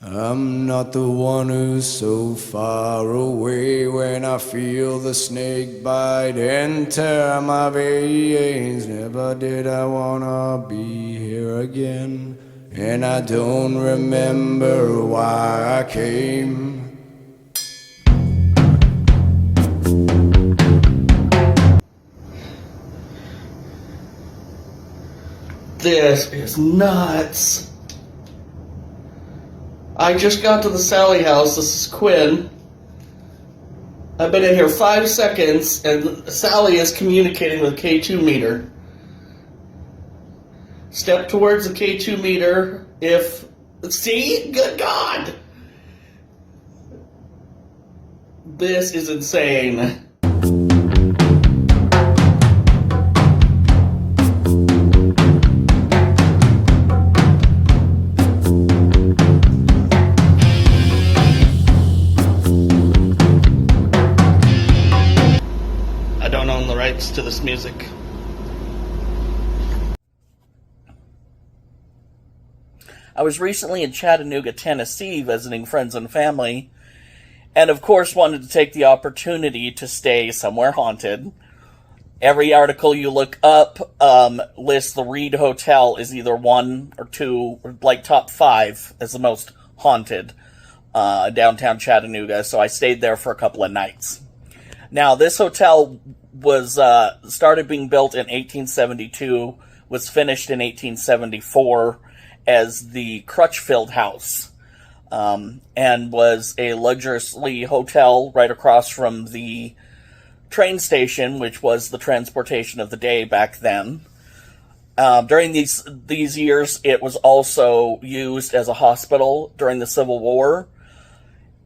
I'm not the one who's so far away when I feel the snake bite and tear my veins. Never did I wanna be here again, and I don't remember why I came. This is nuts. I just got to the Sally house. This is Quinn. I've been in here 5 seconds, and Sally is communicating with K2 meter. Step towards the K2 meter if... See? Good God! This is insane. To this music. I was recently in Chattanooga, Tennessee, visiting friends and family, and of course wanted to take the opportunity to stay somewhere haunted. Every article you look up lists the Reed Hotel as either 1 or 2, or like top 5 as the most haunted downtown Chattanooga, so I stayed there for a couple of nights. Now, this hotel was started being built in 1872, was finished in 1874 as the Crutchfield House, and was a luxuriously hotel right across from the train station, which was the transportation of the day back then. During these years, it was also used as a hospital during the Civil War.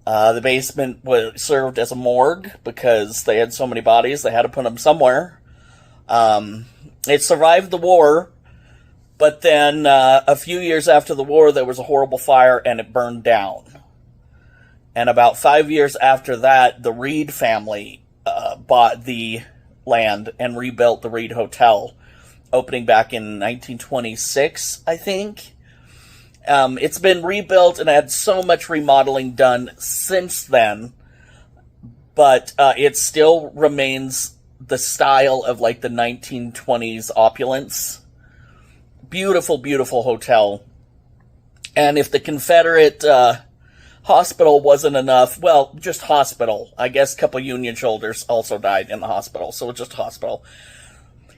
The basement was served as a morgue because they had so many bodies, they had to put them somewhere. It survived the war, but then a few years after the war, there was a horrible fire and it burned down. And about 5 years after that, the Reed family bought the land and rebuilt the Reed Hotel, opening back in 1926, I think. It's been rebuilt and had so much remodeling done since then, but it still remains the style of like the 1920s opulence. Beautiful, beautiful hotel. And if the Confederate hospital wasn't enough, well, just hospital. I guess a couple Union soldiers also died in the hospital, so it's just hospital.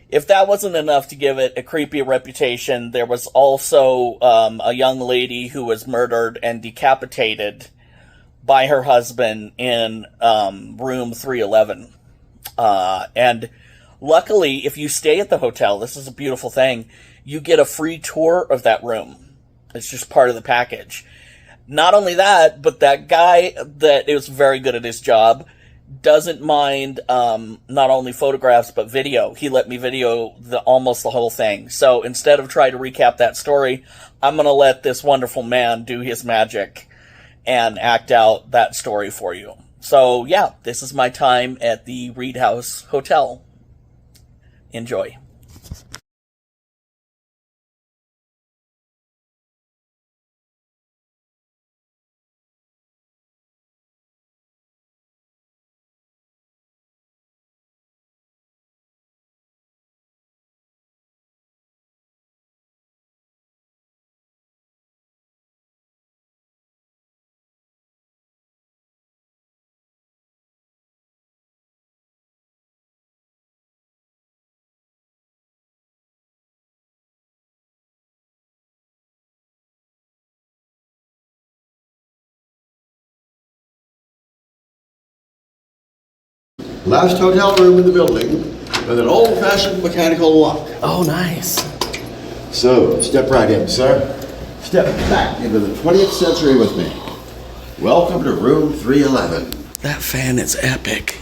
If that wasn't enough to give it a creepy reputation, there was also a young lady who was murdered and decapitated by her husband in room 311. And luckily, if you stay at the hotel, this is a beautiful thing, you get a free tour of that room. It's just part of the package. Not only that, but that guy that is very good at his job doesn't mind not only photographs but video. He let me video almost the whole thing. So instead of trying to recap that story, I'm going to let this wonderful man do his magic and act out that story for you. So yeah, this is my time at the Reed House Hotel. Enjoy. Last hotel room in the building with an old-fashioned mechanical lock. Oh, nice. So, step right in, sir. Step back into the 20th century with me. Welcome to room 311. That fan is epic.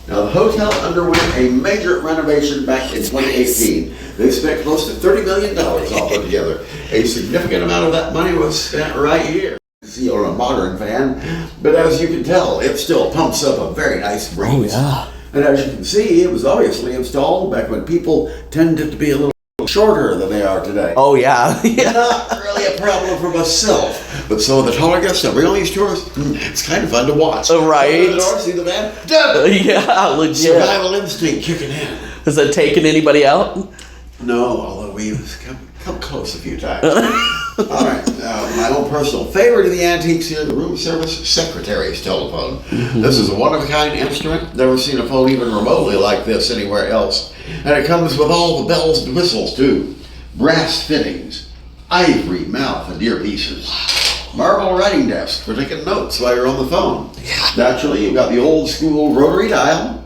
Now, the hotel underwent a major renovation back in 2018. They spent close to $30 million all put together. A significant amount of that money was spent right here. You're a modern fan, but as you can tell, it still pumps up a very nice breeze. Oh, yeah. And as you can see, it was obviously installed back when people tended to be a little shorter than they are today. Oh, yeah. Not really a problem for myself. But so the taller guests that bring on these tours, it's kind of fun to watch. Right. Open the door, see the man? Yeah, legit. Survival instinct kicking in. Has that taken anybody out? No, although we've come close a few times. All right, my own personal favorite of the antiques here, the room service secretary's telephone. This is a one-of-a-kind instrument. Never seen a phone even remotely like this anywhere else. And it comes with all the bells and whistles, too. Brass fittings, ivory mouth and earpieces, marble writing desk for taking notes while you're on the phone. Naturally, you've got the old-school rotary dial.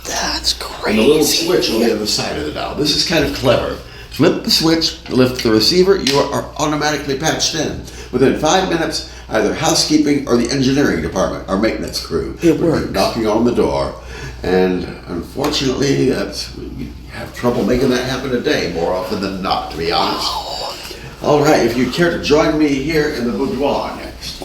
That's crazy. And the little switch on the other side of the dial. This is kind of clever. Flip the switch, lift the receiver, you are automatically patched in. Within 5 minutes, either housekeeping or the engineering department or maintenance crew will be knocking on the door. And unfortunately, you have trouble making that happen today more often than not, to be honest. All right, if you'd care to join me here in the boudoir next.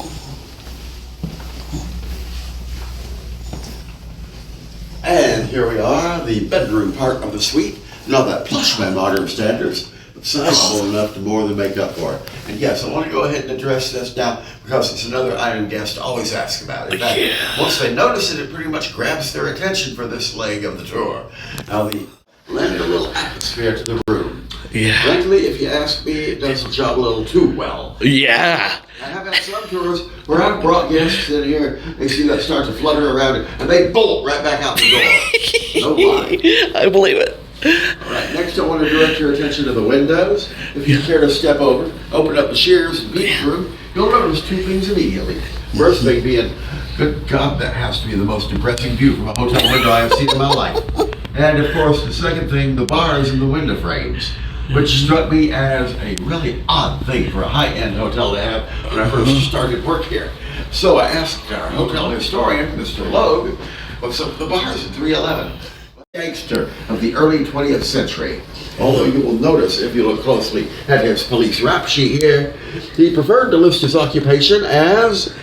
And here we are, the bedroom part of the suite. Not that plush by modern standards, but sizable enough to more than make up for it. And yes, I want to go ahead and address this now because it's another item guests always ask about. In fact, once they notice it, it pretty much grabs their attention for this leg of the tour. Now, the lend a little atmosphere to the room. Yeah. Frankly, if you ask me, it does the job a little too well. Yeah. I have had some tours where I've brought guests in here, they see that start to flutter around it, and they bolt right back out the door. No lie. I believe it. All right, next I want to direct your attention to the windows. If you care to step over, open up the shears and beach room, you'll notice two things immediately. First thing being, good God, that has to be the most depressing view from a hotel window I have seen in my life. And of course, the second thing, the bars and the window frames, which struck me as a really odd thing for a high-end hotel to have when I first started work here. So I asked our hotel historian, Mr. Logue, what's up with the bars at 311? Gangster of the early 20th century. Although you will notice, if you look closely at his police rap sheet here, he preferred to list his occupation as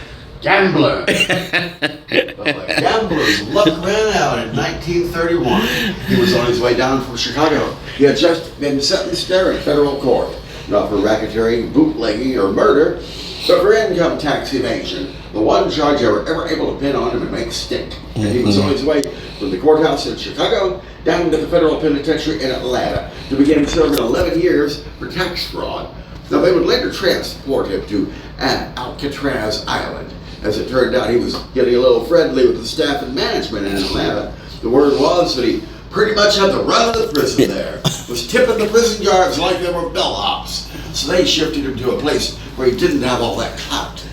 gambler. Well, a gambler's luck ran out in 1931. He was on his way down from Chicago. He had just been sentenced there in federal court, not for racketeering, bootlegging, or murder, but for income tax evasion. The one charge they were ever able to pin on him and make stick. And he was on his way from the courthouse in Chicago down to the federal penitentiary in Atlanta to begin serving 11 years for tax fraud. Now they would later transport him to Alcatraz Island. As it turned out, he was getting a little friendly with the staff and management in Atlanta. The word was that he pretty much had the run of the prison there, was tipping the prison guards like they were bellhops. So they shifted him to a place where he didn't have all that clout.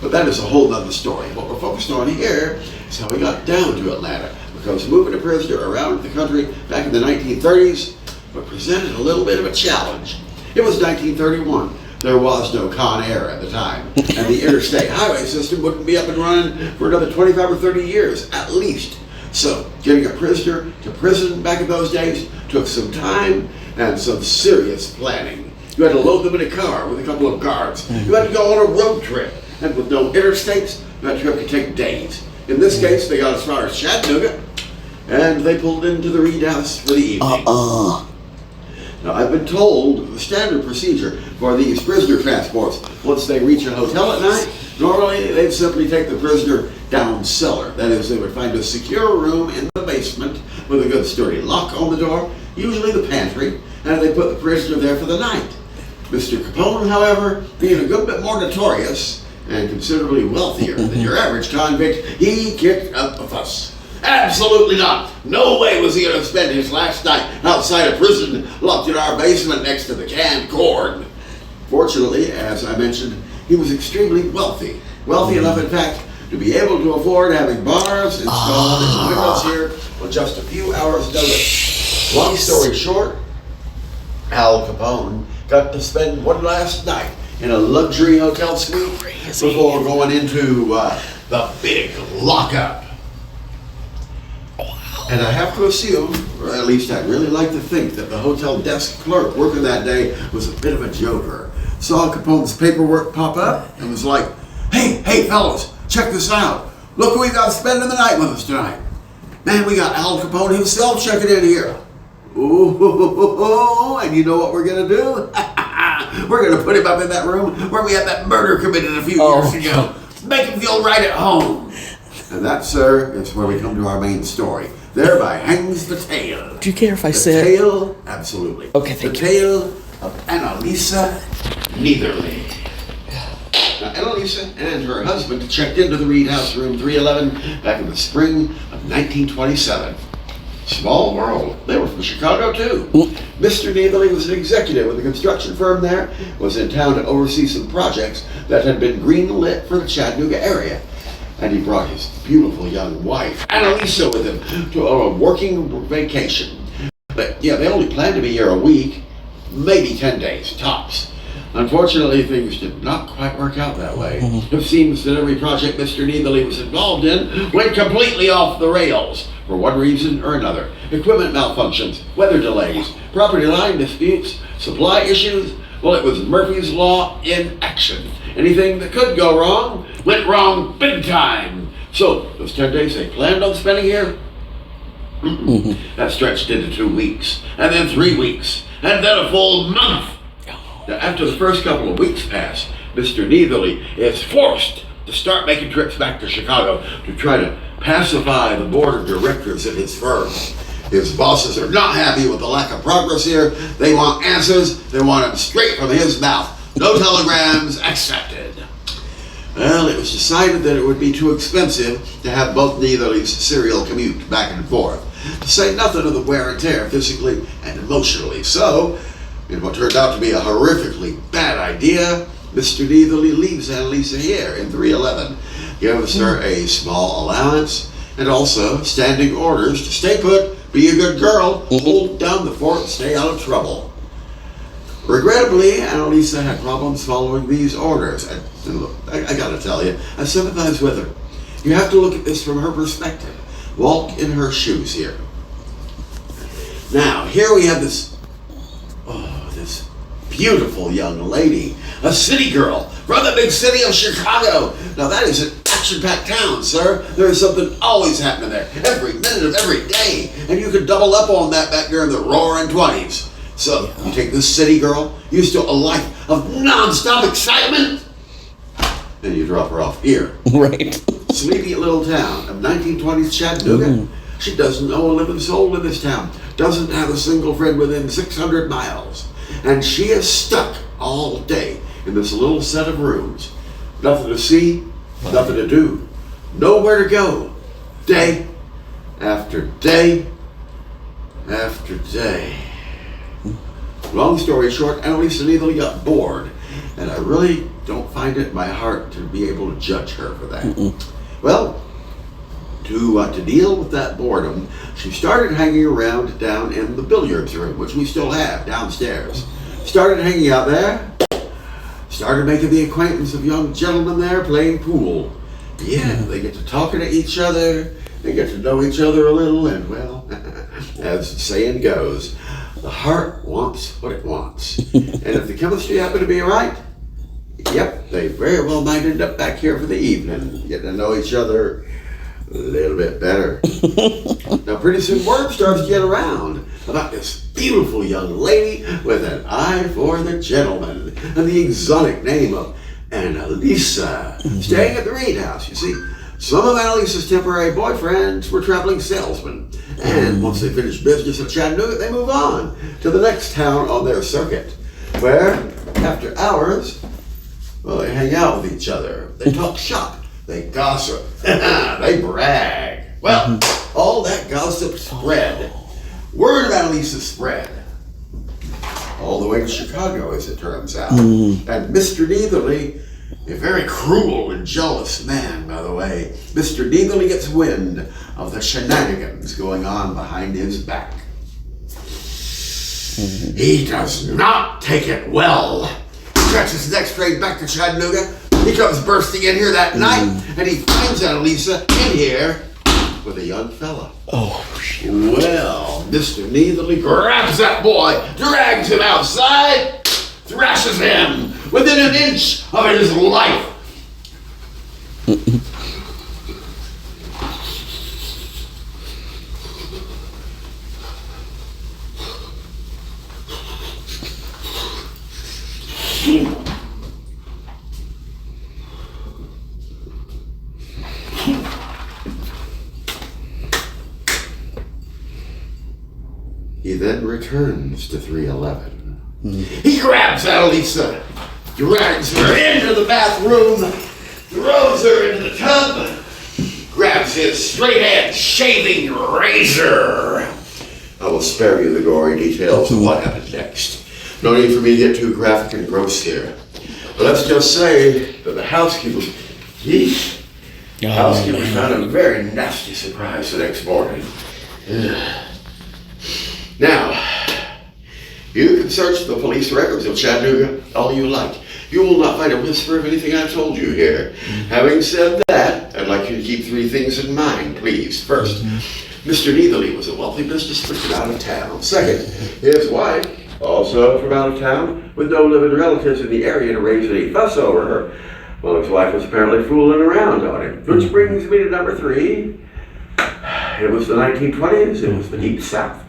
But that is a whole other story. What we're focused on here is how he got down to Atlanta, because moving a prisoner around the country back in the 1930s presented a little bit of a challenge. It was 1931. There was no Con Air at the time, and the interstate highway system wouldn't be up and running for another 25 or 30 years, at least. So, getting a prisoner to prison back in those days took some time and some serious planning. You had to load them in a car with a couple of guards. You had to go on a road trip, and with no interstates, that trip could take days. In this case, they got as far as Chattanooga, and they pulled into the Reed House for the evening. Now, I've been told the standard procedure for these prisoner transports, once they reach a hotel at night, normally they'd simply take the prisoner down cellar. That is, they would find a secure room in the basement with a good sturdy lock on the door, usually the pantry, and they put the prisoner there for the night. Mr. Capone, however, being a good bit more notorious and considerably wealthier than your average convict, he kicked up a fuss. Absolutely not. No way was he going to spend his last night outside a prison locked in our basement next to the canned corn. Fortunately, as I mentioned, he was extremely wealthy. Wealthy enough, in fact, to be able to afford having bars installed in the windows here with just a few hours' notice. Long story short, Al Capone got to spend one last night in a luxury hotel suite before going into the big lockup. And I have to assume, or at least I'd really like to think, that the hotel desk clerk working that day was a bit of a joker. Saw Capone's paperwork pop up and was like, hey fellas, check this out. Look who we got spending the night with us tonight. Man, we got Al Capone himself checking in here. Ooh, and you know what we're gonna do? We're going to put him up in that room where we had that murder committed a few years ago. Make him feel right at home. And that, sir, is where we come to our main story. Thereby hangs the tale. Do you care if I The sit? tale, absolutely. Okay, thank the you. tale of Annalisa Neitherly. Now, Annalisa and her husband checked into the Reed House, room 311, back in the spring of 1927. Small world. They were from Chicago, too. Mr. Neitherly was an executive with a construction firm there, was in town to oversee some projects that had been green-lit for the Chattanooga area. And he brought his beautiful young wife, Annalisa, with him to a working vacation. But yeah, they only planned to be here a week, maybe 10 days, tops. Unfortunately, things did not quite work out that way. It seems that every project Mr. Neitherly was involved in went completely off the rails, for one reason or another. Equipment malfunctions, weather delays, property line disputes, supply issues. Well, it was Murphy's Law in action. Anything that could go wrong went wrong big time. So, those 10 days they planned on spending here, that stretched into 2 weeks, and then 3 weeks, and then a full month. Now, after the first couple of weeks pass, Mr. Neitherly is forced to start making trips back to Chicago to try to pacify the board of directors at his firm. His bosses are not happy with the lack of progress here. They want answers. They want them straight from his mouth. No telegrams accepted. Well, it was decided that it would be too expensive to have both Neitherly's serial commute back and forth, to say nothing of the wear and tear physically and emotionally. So, in what turned out to be a horrifically bad idea, Mr. Neitherly leaves Annalisa here in 311, gives her a small allowance, and also standing orders to stay put, be a good girl, hold down the fort, and stay out of trouble. Regrettably, Annalisa had problems following these orders. And look, I gotta tell you, I sympathize with her. You have to look at this from her perspective. Walk in her shoes here. Now, here we have this beautiful young lady, a city girl from the big city of Chicago. Now that is an action-packed town, sir. There is something always happening there, every minute of every day, and you could double up on that back during the roaring 20s. So you take this city girl, used to a life of non-stop excitement, and you drop her off here. Right. Sleepy little town of 1920s Chattanooga. She doesn't know a living soul in this town, doesn't have a single friend within 600 miles. And she is stuck all day in this little set of rooms. Nothing to see, nothing to do, nowhere to go. Day after day after day. Long story short, Annalisa Neitherly got bored, and I really don't find it in my heart to be able to judge her for that. Well, to deal with that boredom, she started hanging around down in the billiards room, which we still have downstairs. Started hanging out there, started making the acquaintance of young gentlemen there playing pool. Yeah, they get to talking to each other, they get to know each other a little, and well, as the saying goes, the heart wants what it wants. And if the chemistry happened to be right, yep, they very well might end up back here for the evening, getting to know each other a little bit better. Now pretty soon word starts to get around about this beautiful young lady with an eye for the gentleman and the exotic name of Annalisa, staying at the Reed House. You see, some of Annalisa's temporary boyfriends were traveling salesmen, and once they finish business in Chattanooga, they move on to the next town on their circuit, where after hours, well, they hang out with each other, they talk shop, they gossip, they brag. Well, all that gossip spread. Word of Annalisa spread all the way to Chicago, as it turns out. And Mr. Neitherly, a very cruel and jealous man, by the way, Mr. Neitherly gets wind of the shenanigans going on behind his back. He does not take it well. He catches his next train back to Chattanooga. He comes bursting in here that night, and he finds Annalisa in here with a young fella. Oh, shit. Well, Mr. Neitherly grabs that boy, drags him outside, thrashes him within an inch of his life. He then returns to 311. He grabs Annalisa, drags her into the bathroom, throws her into the tub, grabs his straight-edge shaving razor. I will spare you the gory details of what happened next. No need for me to get too graphic and gross here. But let's just say that the housekeeper found a very nasty surprise the next morning. Now, you can search the police records of Chattanooga all you like. You will not find a whisper of anything I've told you here. Having said that, I'd like you to keep three things in mind, please. First, Mr. Neatherly was a wealthy businessman from out of town. Second, his wife, also from out of town, with no living relatives in the area to raise any fuss over her. Well, his wife was apparently fooling around on him. Which brings me to number three. It was the 1920s. It was the Deep South.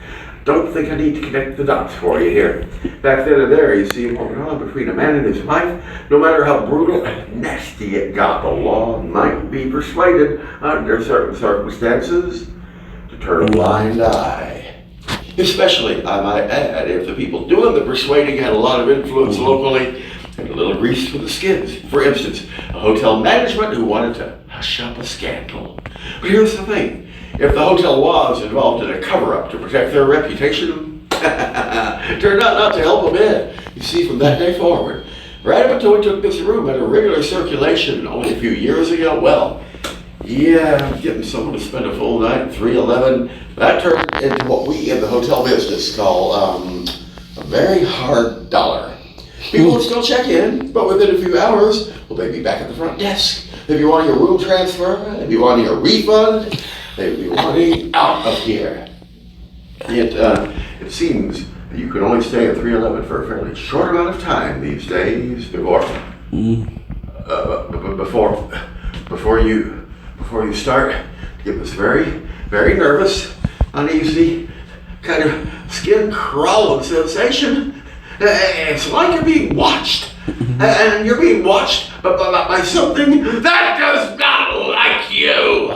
Don't think I need to connect the dots for you here. Back then and there, you see what went on between a man and his wife. No matter how brutal and nasty it got, the law might be persuaded, under certain circumstances, to turn a blind eye. Especially, I might add, if the people doing the persuading had a lot of influence locally and a little grease for the skids. For instance, a hotel management who wanted to hush up a scandal. But here's the thing. If the hotel was involved in a cover-up to protect their reputation, it turned out not to help a bit. You see, from that day forward, right up until we took this room at a regular circulation only a few years ago, well, yeah, getting someone to spend a full night at 311, that turned into what we in the hotel business call a very hard dollar. People will still check in, but within a few hours, well, they'd be back at the front desk. They'd be wanting a room transfer, they'd be wanting a refund, they'd be wanting out of here. It seems that you can only stay at 311 for a fairly short amount of time these days before you start to get this very, very nervous, uneasy, kind of skin crawling sensation. It's like you're being watched, and you're being watched by something that does not like you.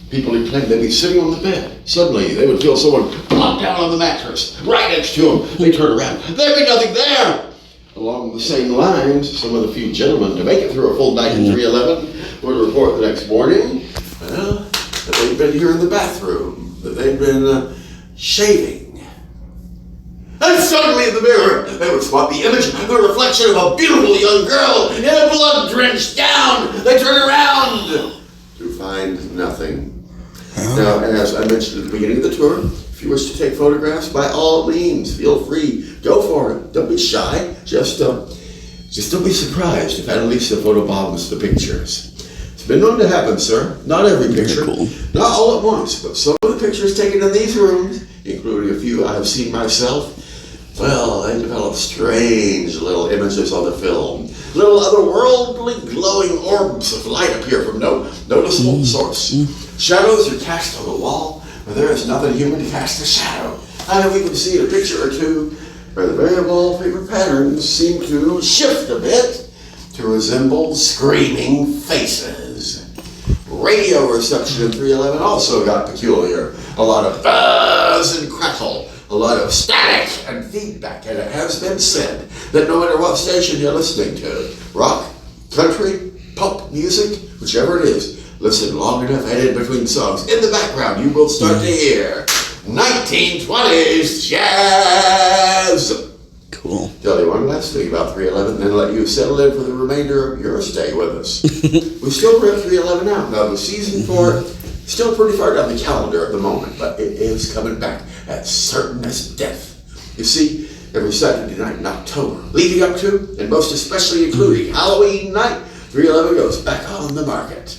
People who claim they'd be sitting on the bed. Suddenly, they would feel someone plop down on the mattress, right next to them. They turn around. There'd be nothing there. Along the same lines, some of the few gentlemen to make it through a full night in 311 would report the next morning, well, that they'd been here in the bathroom, that they'd been shaving. And suddenly in the mirror, they would spot the image, the reflection of a beautiful young girl in a blood-drenched gown. They turn around to find nothing. Now, as I mentioned at the beginning of the tour, if you wish to take photographs, by all means, feel free. Go for it. Don't be shy. Just don't be surprised if Annalisa photobombs the pictures. It's been known to happen, sir. Not every picture, not all at once, but some of the pictures taken in these rooms, including a few I've seen myself, well, they develop strange little images on the film. Little otherworldly glowing orbs of light appear from no noticeable source. Shadows are cast on the wall where there is nothing human to cast a shadow. I have even seen a picture or two where the very wallpaper patterns seem to shift a bit to resemble screaming faces. Radio reception in 311 also got peculiar. A lot of buzz and crackle. A lot of static and feedback, and it has been said that no matter what station you're listening to, rock, country, pop music, whichever it is, listen long enough and in between songs. In the background, you will start to hear 1920s jazz. Cool. Tell you one last thing about 311, then let you settle in for the remainder of your stay with us. We still rent 311 out. Now, the season for it, still pretty far down the calendar at the moment, but it is coming back as certain as death. You see, every Saturday night in October, leading up to, and most especially including Halloween night, 311 goes back on the market.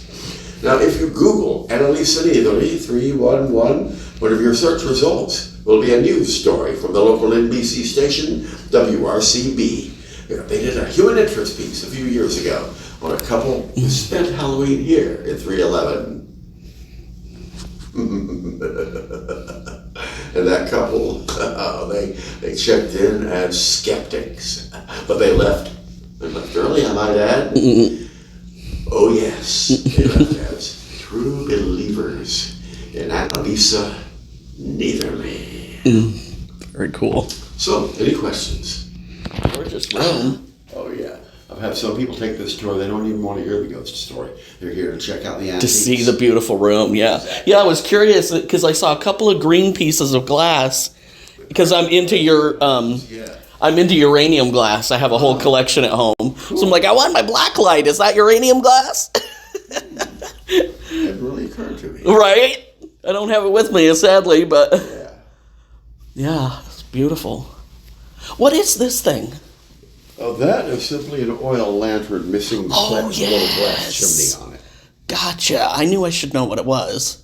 Now, if you Google Annalisa Neatherly 311, one of your search results will be a news story from the local NBC station, WRCB. They did a human interest piece a few years ago on a couple who spent Halloween here in 311. And that couple, they checked in as skeptics, but they left early, I might add. Oh yes, they left as true believers in Annalisa Neatherly. Very cool. So, any questions? Gorgeous room. Oh, yeah. I've had some people take this tour. They don't even want to hear the ghost story. They're here to check out the To antiques. see the beautiful room, yeah. Yeah, I was curious because I saw a couple of green pieces of glass because I'm into your I'm into uranium glass. I have a whole collection at home. Cool. So I'm like, I want my black light. Is that uranium glass? It really occurred to me. Right? I don't have it with me, sadly, but Yeah. it's beautiful. What is this thing? Oh, that is simply an oil lantern missing the little glass chimney on it. Gotcha. I knew I should know what it was.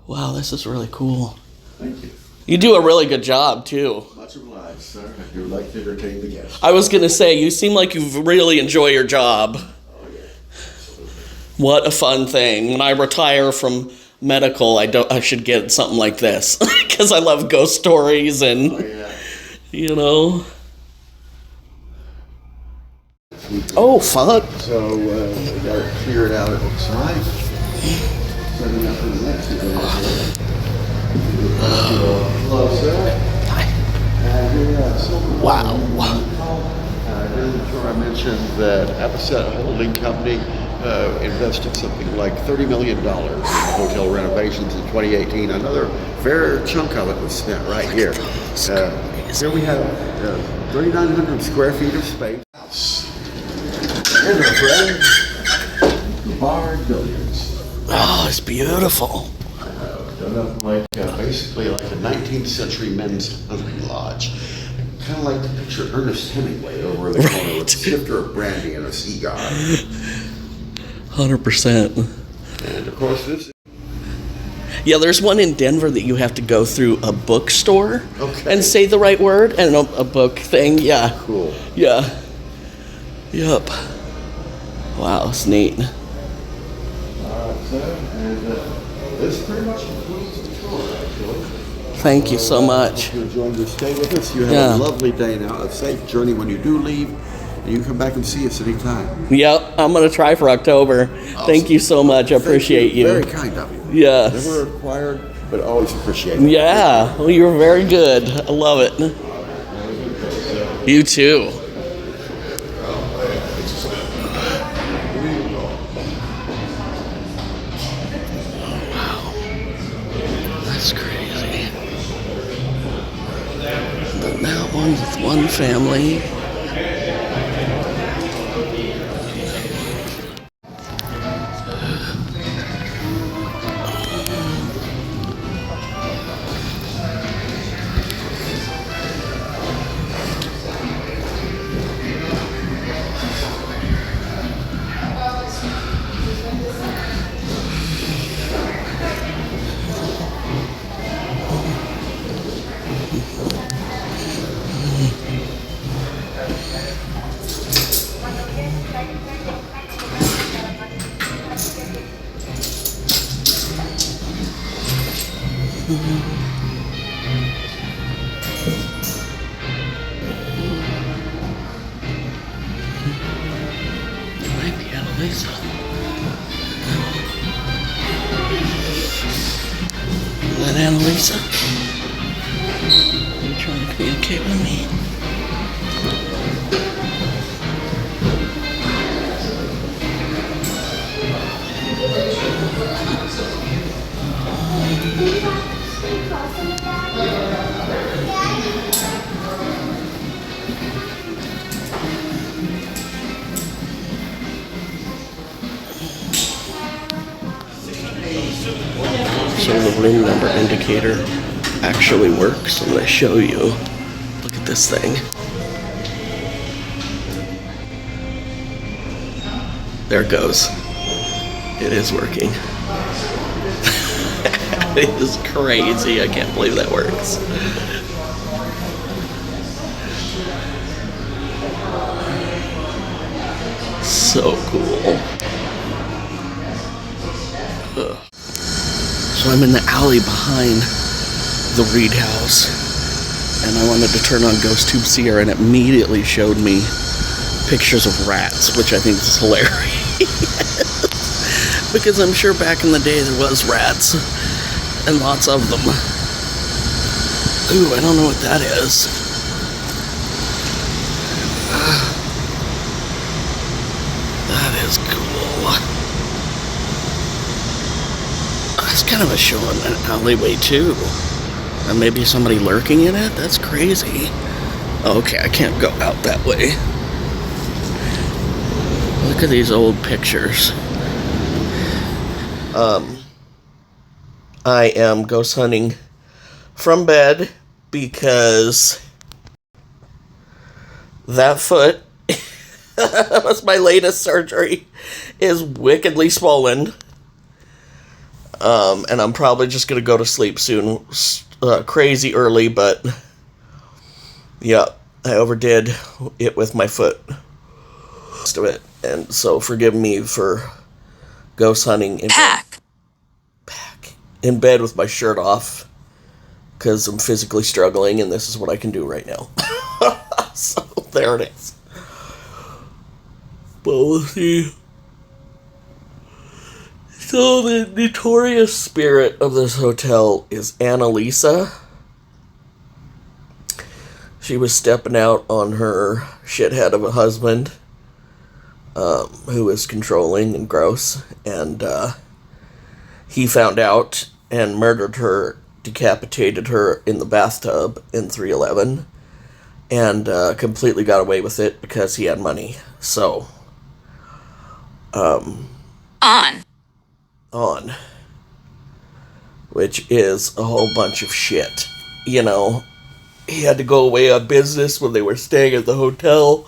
Wow, this is really cool. Thank you. You do a really good job, too. Much obliged, sir. I do like to entertain the guests. I was going to say, you seem like you really enjoy your job. Oh, yeah. Absolutely. What a fun thing. When I retire from medical, I should get something like this. Because I love ghost stories and, Oh, yeah. you know. Oh, fuck. So, we got it cleared out, it looks like. Setting up for the next event. Close up. Wow. I mentioned that Epicent Holding Company invested something like $30 million in hotel renovations in 2018. Another fair chunk of it was spent right here. Here we have 3,900 square feet of space. Here's our friend, bar billiards. Oh, it's beautiful. Done up like basically like a 19th century men's hunting lodge. Kind of like to picture Ernest Hemingway over in the corner with a snifter of brandy and a cigar. 100%. And of course this. Yeah, there's one in Denver that you have to go through a bookstore and say the right word and a book thing. Yeah. Cool. Yeah. Yep. Wow, it's neat. All right, sir. And this pretty much concludes the tour, actually. Thank you so much. You enjoyed your stay with us. You have a lovely day now. A safe journey when you do leave. And you can come back and see us anytime. Yep, I'm going to try for October. Awesome. Thank you so much. I appreciate you. Very kind of you. Yes. Never required, but always appreciated. Yeah, well, you're very good. I love it. You too. That's crazy. But now one's with one family. Might be Annalisa. Is that Annalisa? Are you trying to communicate with me? So the room number indicator actually works. I'm going to show you. Look at this thing. There it goes. It is working. It is crazy. I can't believe that works. So cool. Ugh. So I'm in the alley behind the Reed house, and I wanted to turn on Ghost Tube Sierra, and it immediately showed me pictures of rats, which I think is hilarious. Because I'm sure back in the day there was rats. and lots of them. Ooh, I don't know what that is. That is cool. That's kind of a show in an alleyway too. And maybe somebody lurking in it? That's crazy. Okay, I can't go out that way. Look at these old pictures. I am ghost hunting from bed because that foot, that's my latest surgery, is wickedly swollen. And I'm probably just going to go to sleep soon. Crazy early, but yeah, I overdid it with my foot. Most of it. And so forgive me for ghost hunting in bed with my shirt off because I'm physically struggling and this is what I can do right now. So there it is. But we'll see. So the notorious spirit of this hotel is Annalisa. She was stepping out on her shithead of a husband, who was controlling and gross, and he found out and murdered her, decapitated her in the bathtub in 311, and completely got away with it because he had money. So, on, which is a whole bunch of shit. You know, he had to go away on business when they were staying at the hotel,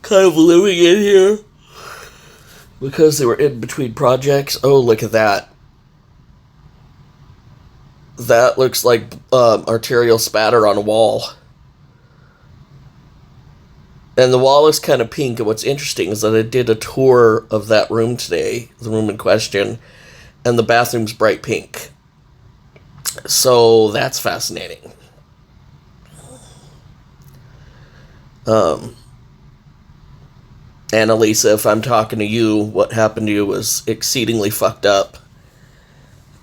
kind of living in here, because they were in between projects. Oh, look at that. That looks like arterial spatter on a wall. And the wall is kind of pink, and what's interesting is that I did a tour of that room today, the room in question, and the bathroom's bright pink. So that's fascinating. Annalisa, if I'm talking to you, what happened to you was exceedingly fucked up.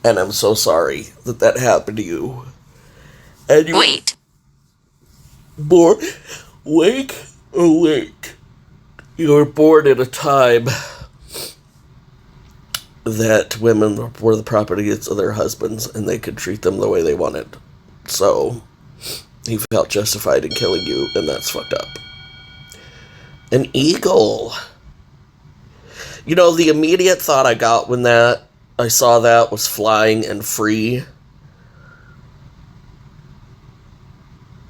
And I'm so sorry that happened to you. And you wait. Wake or wait. You were born at a time that women were the property of their husbands and they could treat them the way they wanted. So he felt justified in killing you, and that's fucked up. An eagle. You know, the immediate thought I got when I saw that was flying and free.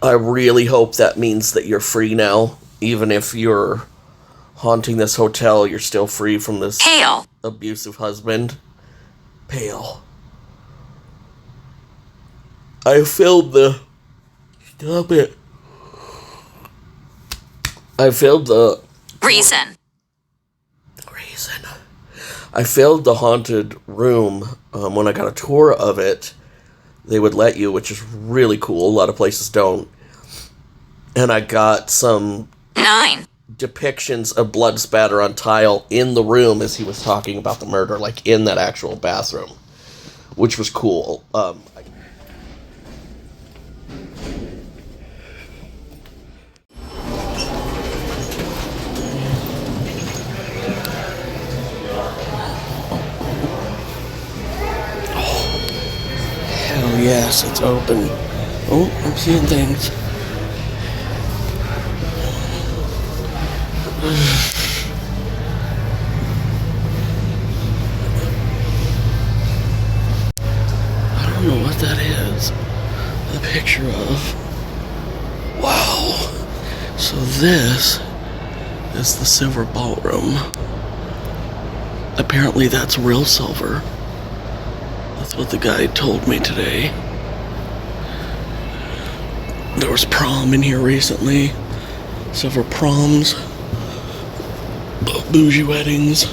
I really hope that means that you're free now. Even if you're haunting this hotel, you're still free from this abusive husband. Pale. I filmed the... Stop it. I filmed the... Reason. I filmed the haunted room. When I got a tour of it, they would let you, which is really cool. A lot of places don't. And I got some... 9 depictions of blood spatter on tile in the room as he was talking about the murder, like in that actual bathroom, which was cool. Oh, hell yes, it's open. Oh, I'm seeing things. I don't know what that is. A picture of. Wow. So this is the silver ballroom. Apparently that's real silver. That's what the guy told me today. There was prom in here recently. Silver proms. Bougie weddings.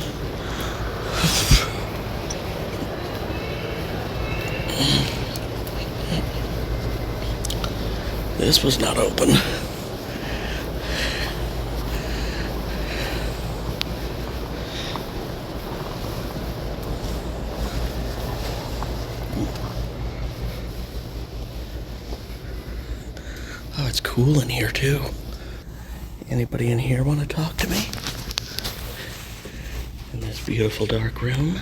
This was not open. cool in here too. Anybody in here want to talk to me? In this beautiful dark room?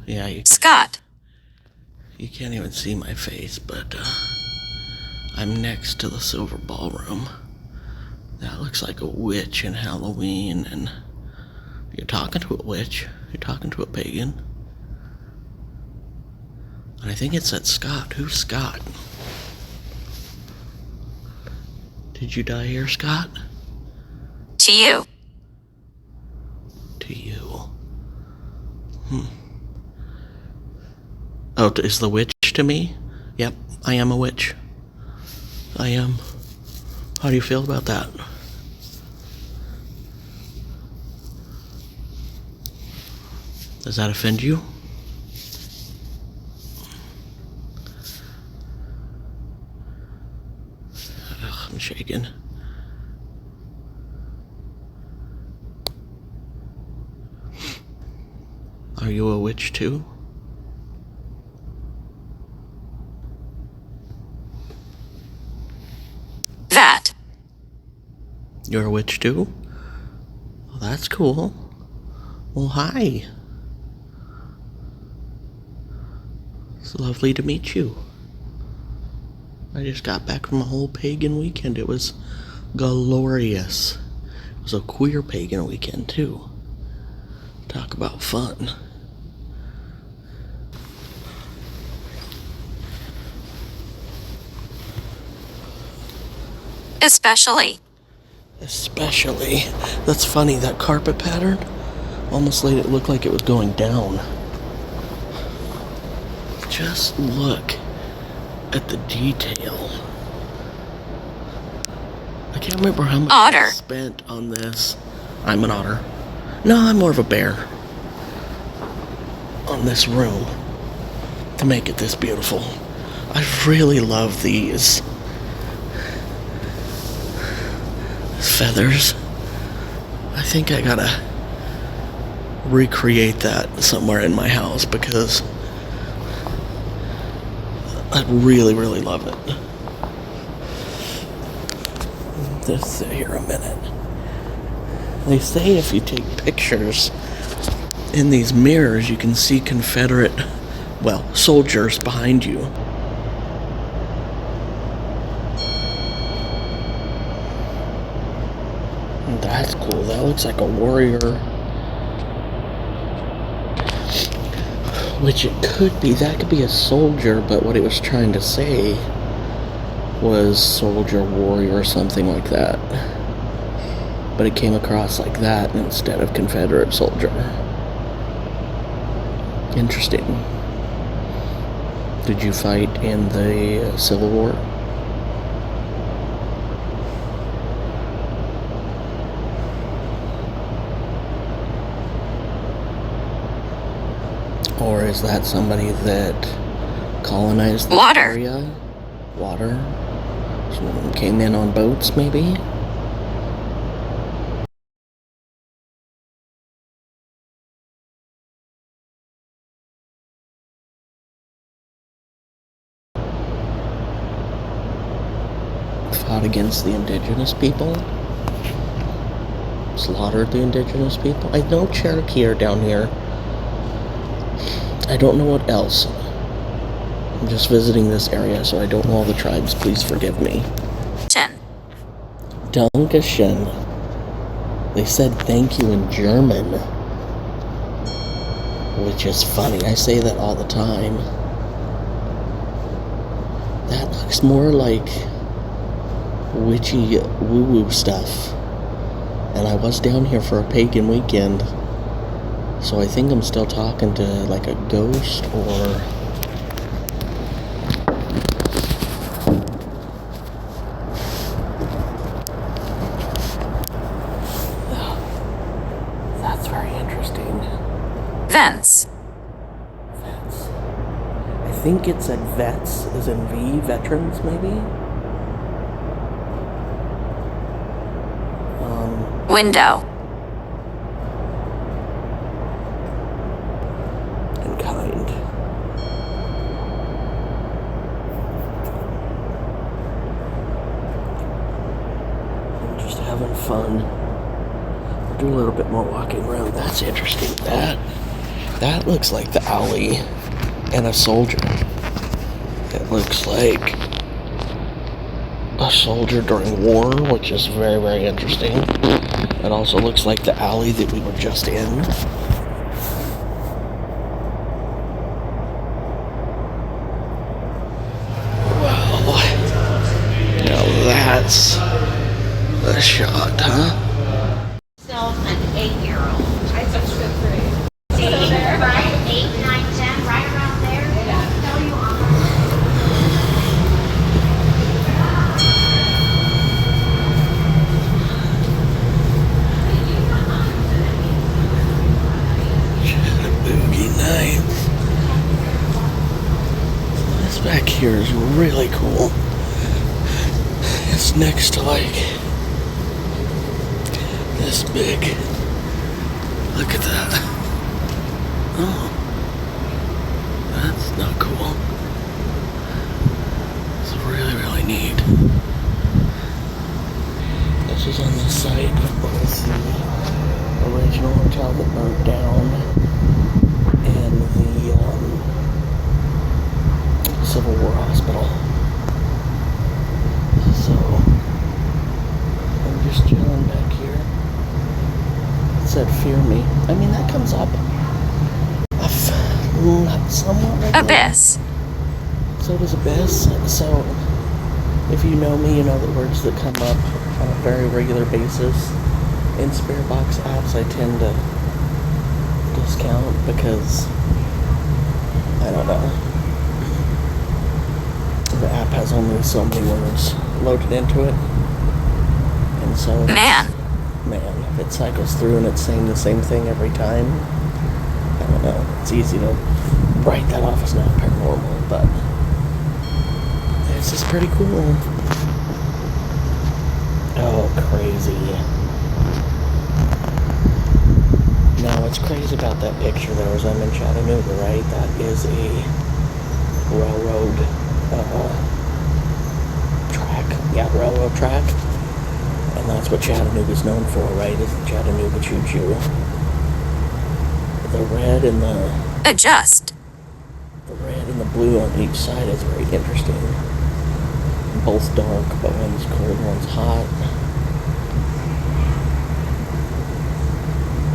Yeah, Scott. You can't even see my face, but I'm next to the silver ballroom. That looks like a witch in Halloween, and you're talking to a witch. You're talking to a pagan. And I think it said Scott. Who's Scott? Did you die here, Scott? To you. To you. Oh, is the witch to me? Yep, I am a witch. I am. How do you feel about that? Does that offend you? Ugh, I'm shaking. Are you a witch too? That. You're a witch too? Well, that's cool. Well, hi. It's lovely to meet you. I just got back from a whole pagan weekend. It was glorious. It was a queer pagan weekend too. Talk about fun. Especially. Especially. That's funny, that carpet pattern almost made it look like it was going down. Just look at the detail. I can't remember how much Otter. I spent on this. I'm an otter. No, I'm more of a bear. On this room to make it this beautiful. I really love these feathers. I think I gotta recreate that somewhere in my house because I really, really love it. Just sit here a minute. They say if you take pictures in these mirrors, you can see Confederate, well, soldiers behind you. That's cool. That looks like a warrior. Which it could be. That could be a soldier, but what it was trying to say was soldier, warrior, or something like that. But it came across like that instead of Confederate soldier. Interesting. Did you fight in the Civil War? Or is that somebody that colonized the Water. area? Water? Someone came in on boats, maybe? Fought against the indigenous people? Slaughtered the indigenous people? I know Cherokee are down here. I don't know what else. I'm just visiting this area, so I don't know all the tribes. Please forgive me. Dankeschön. They said thank you in German. Which is funny. I say that all the time. That looks more like witchy woo-woo stuff. And I was down here for a pagan weekend. So I think I'm still talking to like a ghost or... That's very interesting. Vents. Vets. I think it said vets, as in V, veterans maybe? Window. And kind. having fun. We'll do a little bit more walking around. That's interesting. That looks like the alley and a soldier. It looks like a soldier during war, which is very, very interesting. It also looks like the alley that we were just in. Well, now that's a shot, huh? An 8-year-old. I just feel great. See, right? 8, 9, 10, right around there. Tell you on. Boogie nights. This back here is really cool. It's next to like this big. Look at that. Oh, that's not cool. It's really, really neat. This is on the site of both the original hotel that burnt down and the Civil War hospital. So, I'm just chilling back here. It said, "Fear me." I mean, that comes up somewhat regularly. Abyss. So does Abyss. So, if you know me, you know the words that come up on a very regular basis. In Spirit Box apps, I tend to discount because, I don't know, the app has only so many words loaded into it. And so, Man. if it cycles through and it's saying the same thing every time, I don't know, it's easy to write that off as not paranormal, but this is pretty cool. Oh, crazy. Now, what's crazy about that picture there is I'm in Chattanooga, right? That is a railroad track. Yeah, railroad track. And that's what Chattanooga's known for, right? Is the Chattanooga choo-choo. The red and the Adjust. blue on each side is very interesting. Both dark, but one's cold, one's hot.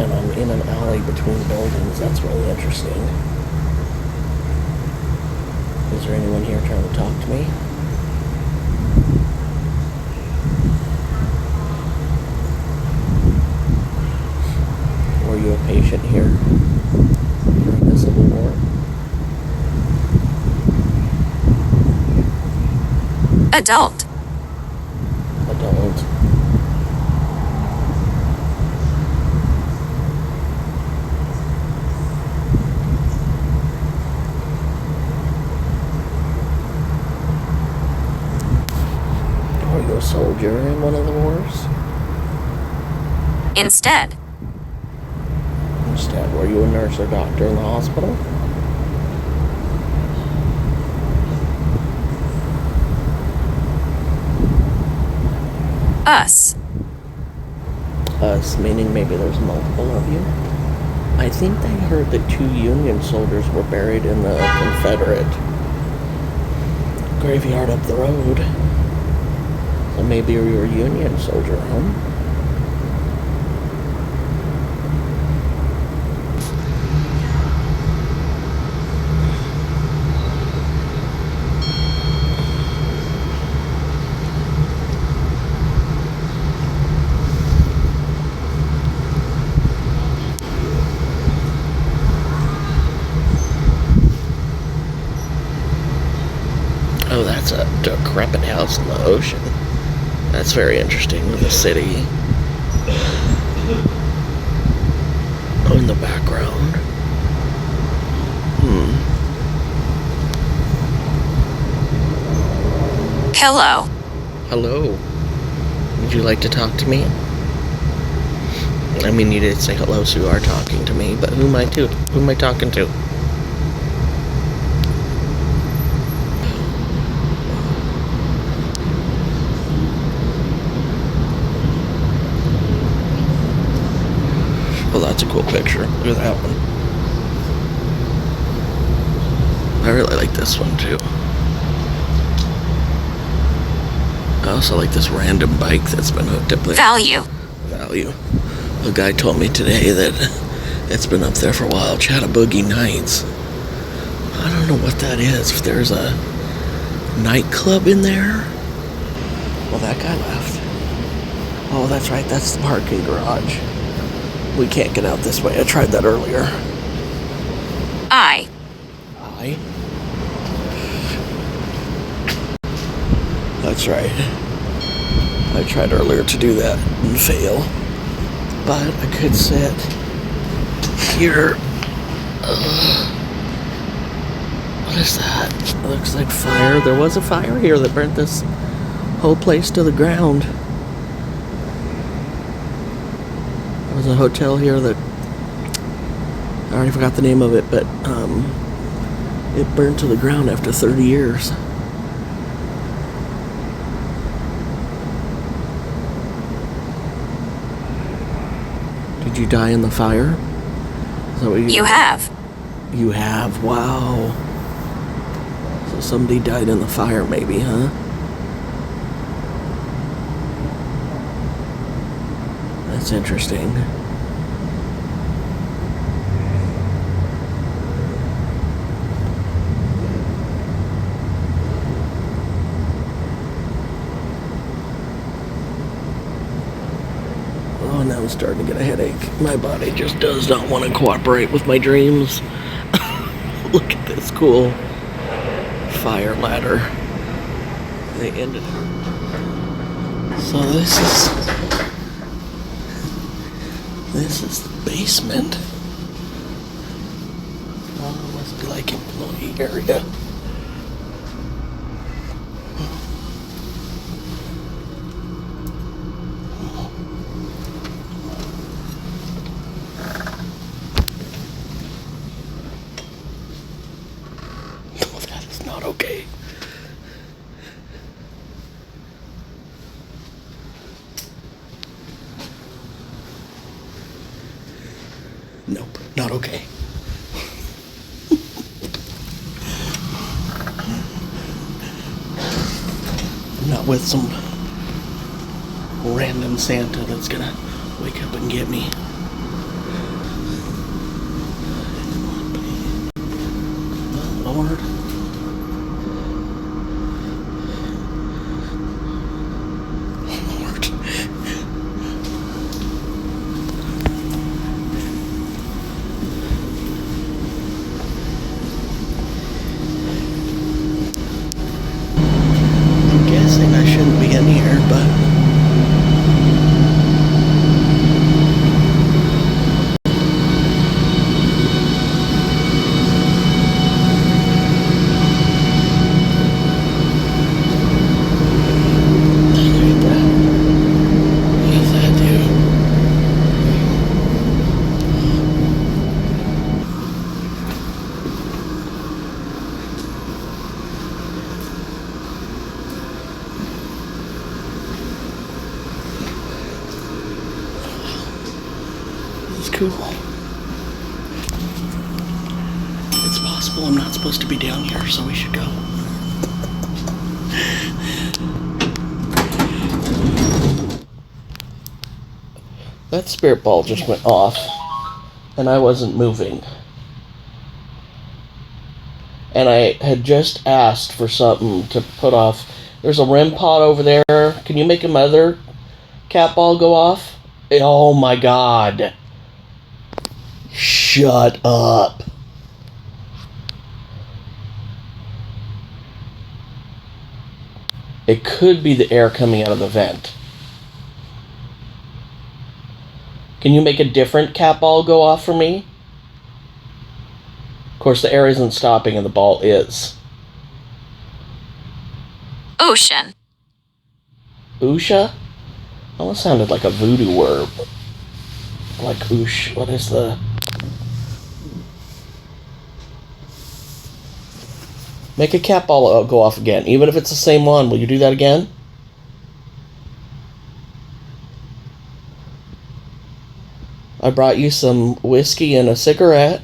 And I'm in an alley between buildings. That's really interesting. Is there anyone here trying to talk to me? Were you a patient here during the Civil War? Adult. Adult. Were you a soldier in one of the wars? Instead. Instead, were you a nurse or doctor in the hospital? Us. Us, meaning maybe there's multiple of you? I think they heard that 2 Union soldiers were buried in the Confederate graveyard up the road. So maybe you're a Union soldier, huh? Oh, that's a decrepit house in the ocean. That's very interesting. The city. Oh, in the background. Hello. Hello. Would you like to talk to me? I mean, you did say hello, so you are talking to me, but who am I to? Who am I talking to? cool picture. Look at that one. I really like this one too. I also like this random bike that's been hooked up there. Value. A guy told me today that it's been up there for a while. Chattahoochee Nights. I don't know what that is. If there's a nightclub in there. Well, that guy left. Oh, that's right. That's the parking garage. We can't get out this way. I tried that earlier. I. That's right. I tried earlier to do that and fail. But I could sit here. What is that? It looks like fire. There was a fire here that burnt this whole place to the ground. There was a hotel here that I already forgot the name of it, but it burned to the ground after 30 years. Did you die in the fire? Is that what You have. You have? Wow. So somebody died in the fire maybe, huh? That's interesting. Oh, now I'm starting to get a headache. My body just does not want to cooperate with my dreams. Look at this cool fire ladder. They ended it. So this is the basement. Oh, it must be like employee area. No, that is not okay. Nope, not okay. I'm not with some random Santa that's gonna wake up and get me. Oh, Lord. Lord. I'm guessing I shouldn't be in here, but it's cool. It's possible I'm not supposed to be down here, so we should go. That spirit ball just went off, and I wasn't moving. And I had just asked for something to put off. There's a REM pod over there. Can you make another cat ball go off? Oh my god. Shut up. It could be the air coming out of the vent. Can you make a different cat ball go off for me? Of course, the air isn't stopping and the ball is. Ocean. Usha? Almost sounded like a voodoo word. Like oosh. What is the... Make a cat ball go off again. Even if it's the same one, will you do that again? I brought you some whiskey and a cigarette.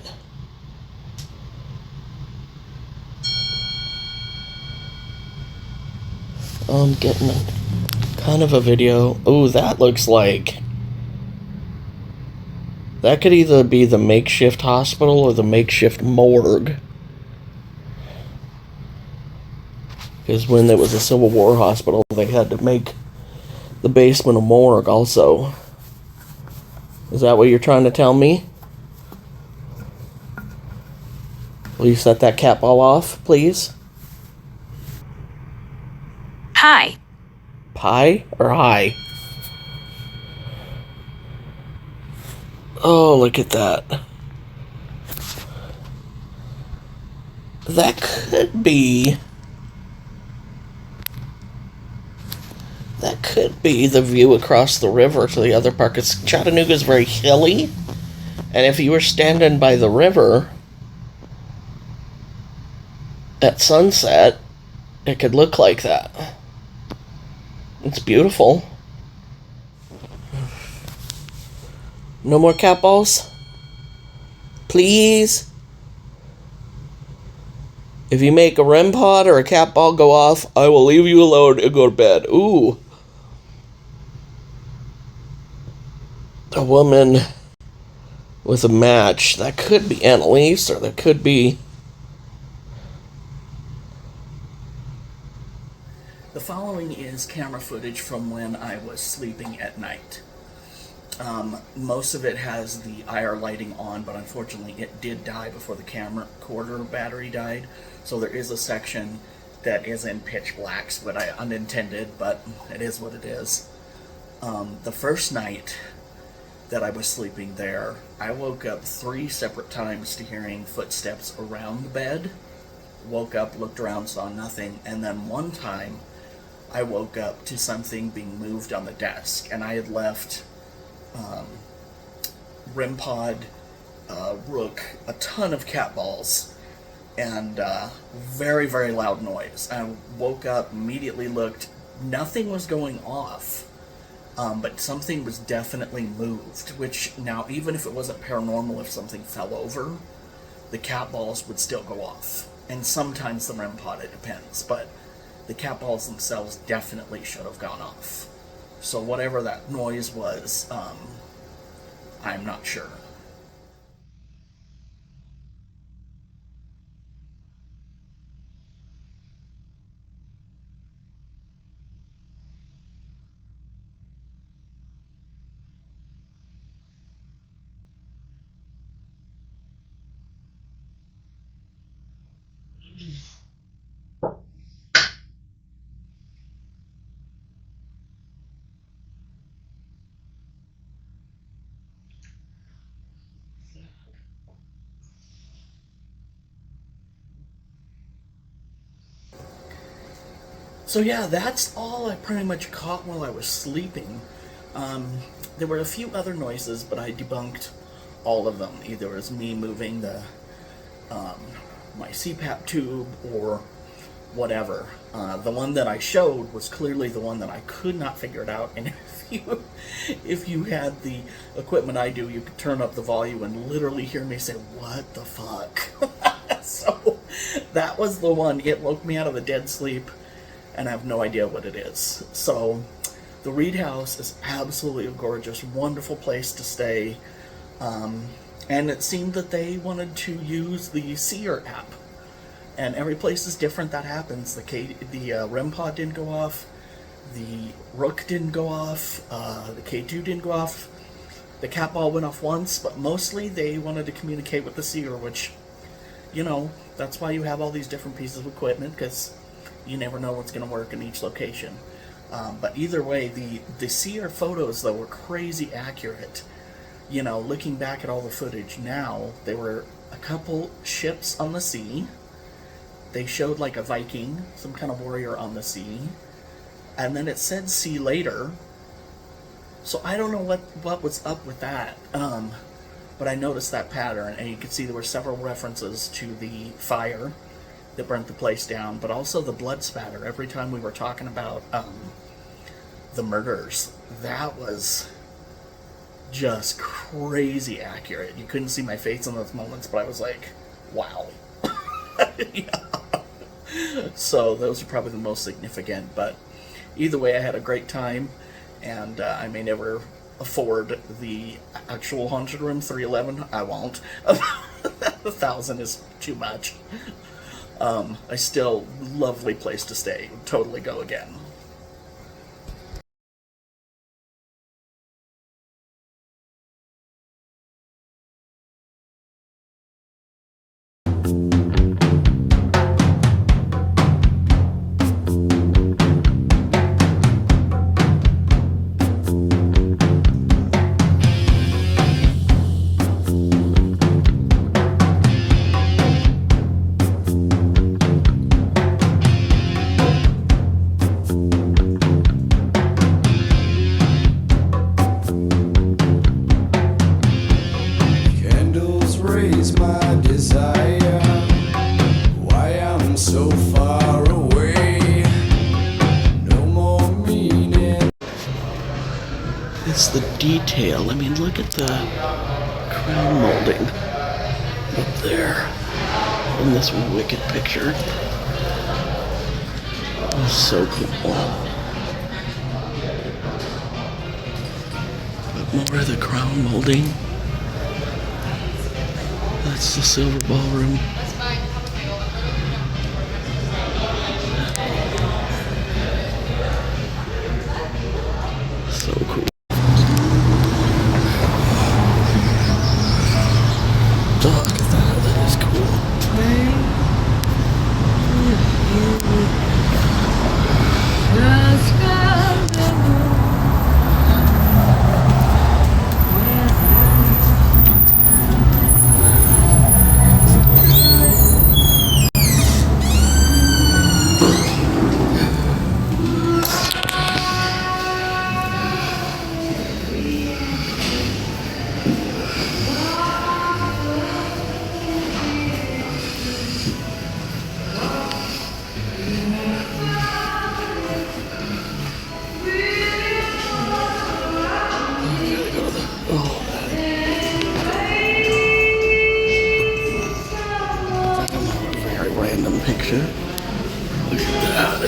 I'm getting kind of a video. Ooh, that looks like... that could either be the makeshift hospital or the makeshift morgue. Because when there was a Civil War hospital, they had to make the basement a morgue also. Is that what you're trying to tell me? Will you set that cat ball off, please? Hi. Pie or hi? Oh, look at that. That could be... that could be the view across the river to the other part, because Chattanooga is very hilly, and if you were standing by the river at sunset, it could look like that. It's beautiful. No more cat balls? Please? If you make a REM pod or a cat ball go off, I will leave you alone and go to bed. Ooh. A woman with a match. That could be Annalise, or that could be... The following is camera footage from when I was sleeping at night. Most of it has the IR lighting on, but unfortunately it did die before the camera recorder battery died. So there is a section that is in pitch blacks, but unintended, but it is what it is. The first night that I was sleeping there, I woke up 3 separate times to hearing footsteps around the bed. Woke up, looked around, saw nothing, and then one time I woke up to something being moved on the desk, and I had left REM pod, Rook, a ton of cat balls, and very, very loud noise. I woke up, immediately looked, nothing was going off. But something was definitely moved, which now, even if it wasn't paranormal, if something fell over, the cat balls would still go off. And sometimes the REM pod, it depends, but the cat balls themselves definitely should have gone off. So whatever that noise was, I'm not sure. So yeah, that's all I pretty much caught while I was sleeping. There were a few other noises, but I debunked all of them. Either it was me moving the my CPAP tube or whatever. The one that I showed was clearly the one that I could not figure it out. And if you had the equipment I do, you could turn up the volume and literally hear me say, "What the fuck?" So that was the one. It woke me out of a dead sleep, and I have no idea what it is. So the Reed House is absolutely a gorgeous, wonderful place to stay. And it seemed that they wanted to use the Seer app. And every place is different that happens. The REM pod didn't go off. The Rook didn't go off. The K2 didn't go off. The cat ball went off once, but mostly they wanted to communicate with the Seer, which, you know, that's why you have all these different pieces of equipment, because you never know what's going to work in each location. But either way, the Seer photos, though, were crazy accurate. You know, looking back at all the footage now, there were a couple ships on the sea. They showed like a Viking, some kind of warrior on the sea. And then it said "see later." So I don't know what was up with that. But I noticed that pattern, and you could see there were several references to the fire that burnt the place down, but also the blood spatter. Every time we were talking about the murders, that was just crazy accurate. You couldn't see my face in those moments, but I was like, wow. Yeah. So those are probably the most significant, but either way, I had a great time, and I may never afford the actual haunted room 311. I won't. 1,000 is too much. I still lovely place to stay. Would totally go again. Candles raise my desire. Why I'm so far away. No more meaning. It's the detail. I mean, look at the crown molding up there in this wicked picture. It's so cool. But more of the crown molding. That's the silver ballroom. So cool. Look at that. That is cool. Very random picture. Look at that.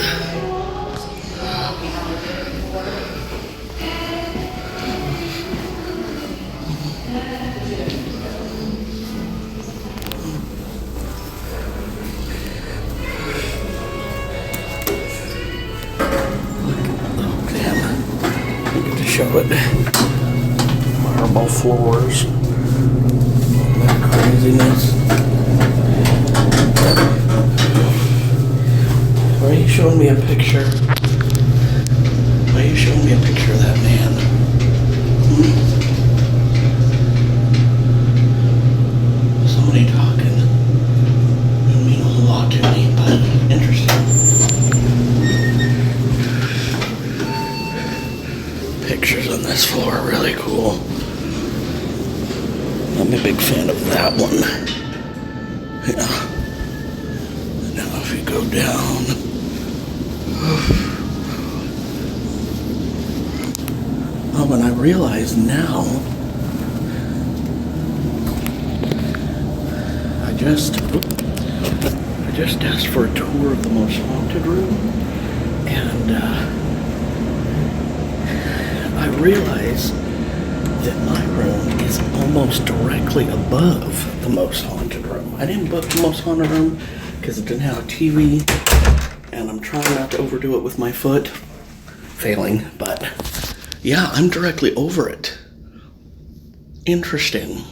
Oh, damn. I get to show it. Marble floors. All that craziness. Why are you showing me a picture? Why are you showing me a picture of that man? Somebody talking. Doesn't mean a whole lot to me, but interesting. Pictures on this floor are really cool. I'm a big fan of that one. Yeah. Now if you go down. Oh, and I realize now, I just asked for a tour of the most haunted room, and I realize that my room is almost directly above the most haunted room. I didn't book the most haunted room because it didn't have a TV, and I'm trying not to overdo it with my foot. Failing, but yeah, I'm directly over it. Interesting.